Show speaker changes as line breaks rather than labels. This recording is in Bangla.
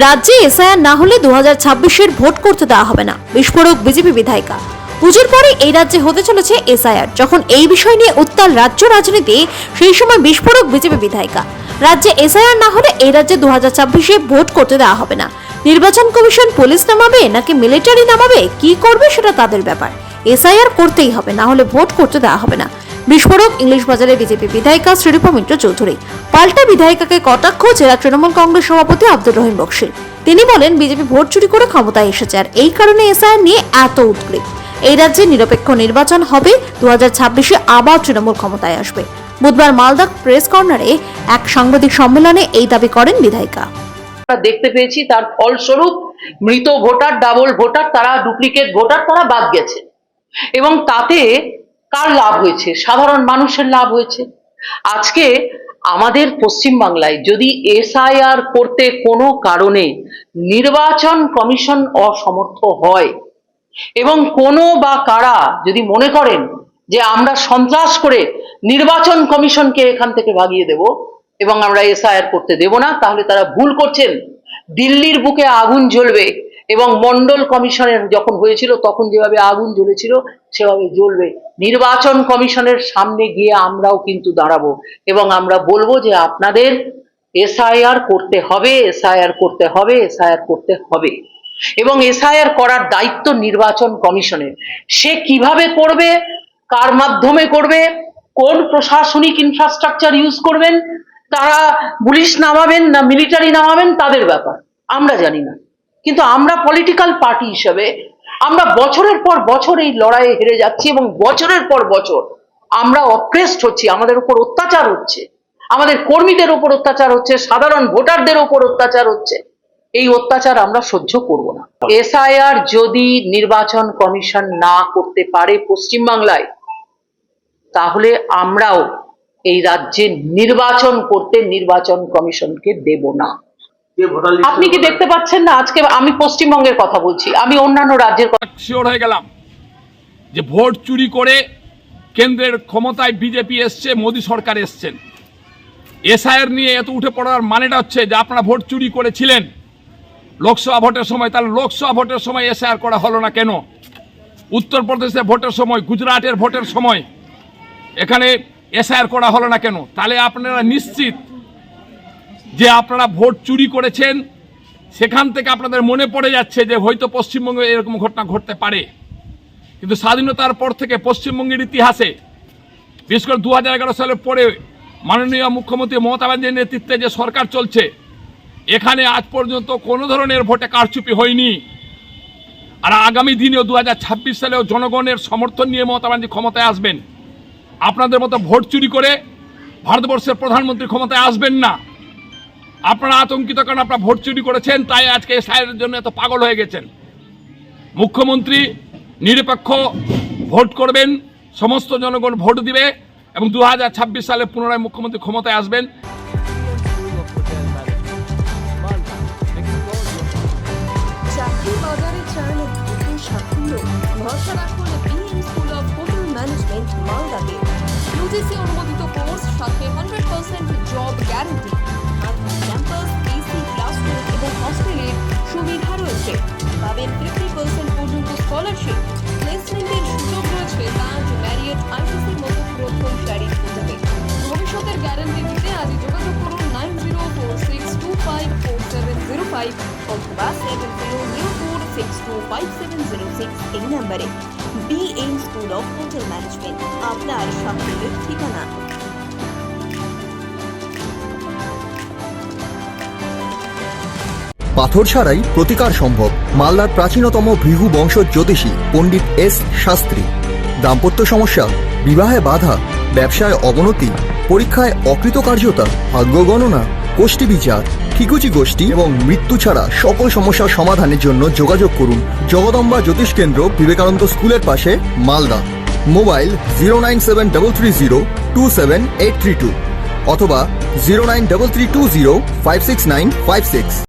রাজ্যে এসআইআর না হলে 2026-এর ভোট করতে দেওয়া হবে না, বিস্ফোরক বিজেপি বিধায়িকা। পুজোর পরে এই রাজ্যে হতে চলেছে এসআইআর। যখন এই বিষয় নিয়ে উত্তাল রাজ্য রাজনীতি, সেই সময় বিস্ফোরক বিজেপি বিধায়িকা। রাজ্যে এসআইআর না হলে এই রাজ্যে 2026-এ ভোট করতে দেওয়া হবে না। নির্বাচন কমিশন পুলিশ নামাবে নাকি মিলিটারি নামাবে, কি করবে সেটা তাদের ব্যাপার। এসআইআর করতেই হবে, না হলে ভোট করতে দেওয়া হবে না। বিস্ফোরক ইংলিশ বাজারে বিজেপি বিধায়িকা শ্রীরূপা মিত্র চৌধুরী। পাল্টা বিধায়িকাকে কটাক্ষ জেলা তৃণমূল কংগ্রেস সভাপতি আব্দুর রহিম বক্সির। তিনি বলেন, বিজেপি ভোট চুরি করে ক্ষমতায় এসেছে, আর এই কারণে এসআইআর নিয়ে এত উদ্গ্রীব। এই রাজ্যে নিরপেক্ষ নির্বাচন হবে, 2026-এ আবার তৃণমূল ক্ষমতায় আসবে। বুধবার মালদা প্রেস কর্নারে এক সাংবাদিক সম্মেলনে এই দাবি করেন বিধায়িকা।
দেখতে পেয়েছি তার ফলস্বরূপ মৃত ভোটার, ডাবল ভোটার, তারা ডুপ্লিকেট ভোটার, তারা বাদ গেছে। এবং তাতে কার লাভ হয়েছে? সাধারণ মানুষের লাভ হয়েছে। আজকে আমাদের পশ্চিমবাংলায় যদি এসআইআর করতে কোনো কারণে নির্বাচন কমিশন অসমর্থ হয় এবং কোনো বা কারা যদি মনে করেন যে আমরা সন্ত্রাস করে নির্বাচন কমিশনকে এখান থেকে ভাগিয়ে দেব এবং আমরা এসআইআর করতে দেব না, তাহলে তারা ভুল করছেন। দিল্লির বুকে আগুন জ্বলবে এবং মন্ডল কমিশনের যখন হয়েছিল তখন যেভাবে আগুন জ্বলেছিল সেভাবে জ্বলবে। নির্বাচন কমিশনের সামনে গিয়ে আমরাও কিন্তু দাঁড়াবো এবং আমরা বলবো যে আপনাদের এসআইআর করতে হবে, এসআইআর করতে হবে, এসআইআর করতে হবে। এবং এসআইআর করার দায়িত্ব নির্বাচন কমিশনের। সে কিভাবে করবে, কার মাধ্যমে করবে, কোন প্রশাসনিক ইনফ্রাস্ট্রাকচার ইউজ করবেন, তারা পুলিশ নামাবেন না মিলিটারি নামাবেন, তাদের ব্যাপার, আমরা জানি না। কিন্তু আমরা পলিটিক্যাল পার্টি হিসেবে আমরা বছরের পর বছর এই লড়াইয়ে হেরে যাচ্ছি এবং বছরের পর বছর আমরা অপ্রেসড হচ্ছি, আমাদের উপর অত্যাচার হচ্ছে, আমাদের কর্মীদের উপর অত্যাচার হচ্ছে, সাধারণ ভোটারদের উপর অত্যাচার হচ্ছে। এই অত্যাচার আমরা সহ্য করব না। এসআইআর যদি নির্বাচন কমিশন না করতে পারে পশ্চিমবাংলায়, তাহলে আমরাও এই রাজ্যে নির্বাচন করতে নির্বাচন কমিশনকে দেব না। আপনি কি দেখতে পাচ্ছেন না? আজকে আমি পশ্চিমবঙ্গের কথা বলছি, আমি অন্যান্য রাজ্যের কথা
শিওর হয়ে গেলাম যে ভোট চুরি করে কেন্দ্রের ক্ষমতায় বিজেপি এসছে, মোদী সরকার এসছেন। এসআইআর নিয়ে এত উঠে পড়ার মানেটা হচ্ছে যে আপনারা ভোট চুরি করেছিলেন লোকসভা ভোটের সময়, তাহলে লোকসভা ভোটের সময় এসআইআর করা হলো না কেন? উত্তরপ্রদেশের ভোটের সময়, গুজরাটের ভোটের সময় এখানে এসআইআর করা হলো না কেন? তাহলে আপনারা নিশ্চিত যে আপনারা ভোট চুরি করেছেন। সেখান থেকে আপনাদের মনে পড়ে যাচ্ছে যে হয়তো পশ্চিমবঙ্গে এরকম ঘটনা ঘটতে পারে। কিন্তু স্বাধীনতার পর থেকে পশ্চিমবঙ্গের ইতিহাসে, বিশেষ করে 2011 সালের পরে মাননীয় মুখ্যমন্ত্রী মমতা ব্যানার্জির নেতৃত্বে যে সরকার চলছে, এখানে আজ পর্যন্ত কোনো ধরনের ভোটে কারচুপি হয়নি। আর আগামী দিনেও 2026 সালেও জনগণের সমর্থন নিয়ে মমতা ব্যানার্জি ক্ষমতায় আসবেন। আপনাদের মতো ভোট চুরি করে ভারতবর্ষের প্রধানমন্ত্রী ক্ষমতায় আসবেন না। আপনারা আতঙ্কিত কারণ আপনারা ভোট চুরি করেছেন, তাই আজকে এসআইআরের জন্য এত পাগল হয়ে গেছেন। মুখ্যমন্ত্রী নিরপেক্ষ ভোট করবেন, সমস্ত জনগণ ভোট দিবে এবং 2026 সালে পুনরায় মুখ্যমন্ত্রী ক্ষমতায় আসবেন।
ইউজিসি অনুমোদিত কোর্স, সাথে 100% job guarantee, campus, AC, classroom এবং হস্টেলের সুবিধা রয়েছে। পাবেন 50% পর্যন্ত স্কলারশিপ। প্লেসমেন্টের সুযোগ রয়েছে তাজ, ম্যারিয়ট, আইটিসির মতো প্রথম সারির হোটেলে। ভবিষ্যতের গ্যারান্টি দিতে আজই যোগাযোগ করুন 9046254705 অথবা 7004625706 এই নম্বরে। BN school of hotel management, আপনার সাফল্যের ঠিকানা।
পাথর ছাড়াই প্রতিকার সম্ভব। মালদার প্রাচীনতম ভৃগু বংশ জ্যোতিষী পণ্ডিত এস শাস্ত্রী। দাম্পত্য সমস্যা, বিবাহে বাধা, ব্যবসায় অবনতি, পরীক্ষায় অকৃতকার্যতা, ভাগ্য গণনা, গোষ্ঠী বিচার, ঠিকুচি গোষ্ঠী এবং মৃত্যু ছাড়া সকল সমস্যার সমাধানের জন্য যোগাযোগ করুন জগদম্বা জ্যোতিষ কেন্দ্র, বিবেকানন্দ স্কুলের পাশে, মালদা। মোবাইল 09733027832 অথবা 09332056956।